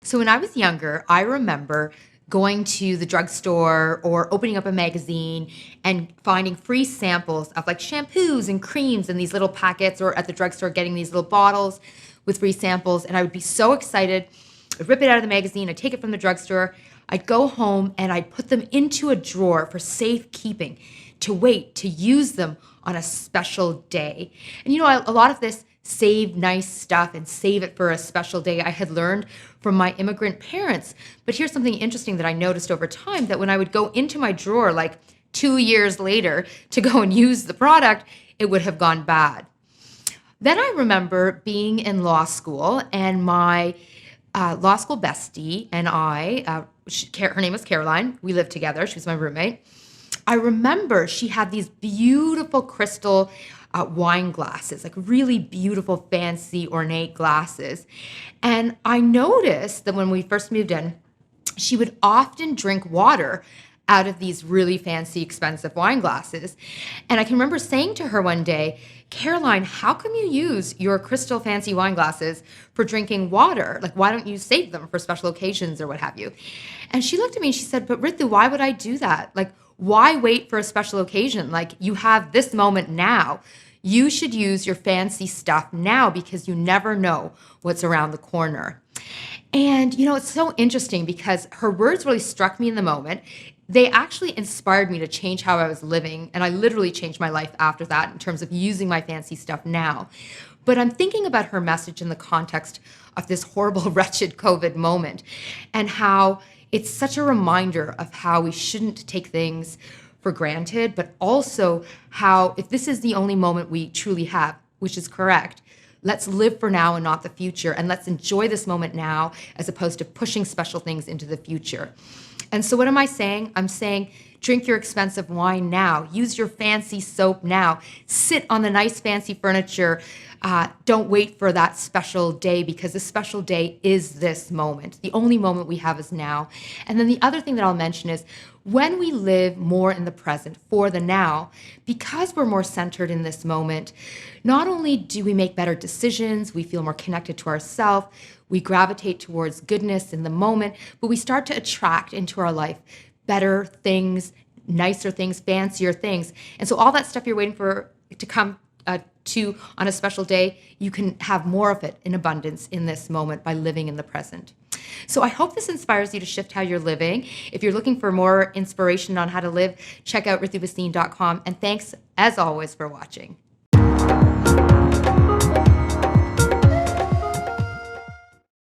So when I was younger, I remember going to the drugstore or opening up a magazine and finding free samples of like shampoos and creams in these little packets, or at the drugstore getting these little bottles with free samples. And I would be so excited. I'd rip it out of the magazine, I'd take it from the drugstore, I'd go home and I'd put them into a drawer for safekeeping to wait to use them on a special day. And a lot of this save nice stuff and save it for a special day I had learned from my immigrant parents. But here's something interesting that I noticed over time, that when I would go into my drawer like 2 years later to go and use the product, it would have gone bad. Then I remember being in law school, and my law school bestie and her name was Caroline. We lived together. She was my roommate. I remember she had these beautiful crystal wine glasses, like really beautiful, fancy, ornate glasses. And I noticed that when we first moved in, she would often drink water out of these really fancy, expensive wine glasses. And I can remember saying to her one day, Caroline, how come you use your crystal fancy wine glasses for drinking water? Like, why don't you save them for special occasions or what have you? And she looked at me and she said, but Ritu, why would I do that? Like, why wait for a special occasion? Like, you have this moment now. You should use your fancy stuff now because you never know what's around the corner. And, it's so interesting because her words really struck me in the moment. They actually inspired me to change how I was living. And I literally changed my life after that in terms of using my fancy stuff now. But I'm thinking about her message in the context of this horrible, wretched COVID moment, and how it's such a reminder of how we shouldn't take things for granted, but also how if this is the only moment we truly have, which is correct, let's live for now and not the future. And let's enjoy this moment now as opposed to pushing special things into the future. And so what am I saying? I'm saying drink your expensive wine now. Use your fancy soap now. Sit on the nice fancy furniture. Don't wait for that special day, because the special day is this moment. The only moment we have is now. And then the other thing that I'll mention is when we live more in the present for the now, because we're more centered in this moment, not only do we make better decisions, we feel more connected to ourselves, we gravitate towards goodness in the moment, but we start to attract into our life better things, nicer things, fancier things. And so all that stuff you're waiting for to come to on a special day, you can have more of it in abundance in this moment by living in the present. So I hope this inspires you to shift how you're living. If you're looking for more inspiration on how to live, check out ritubasine.com. And thanks, as always, for watching.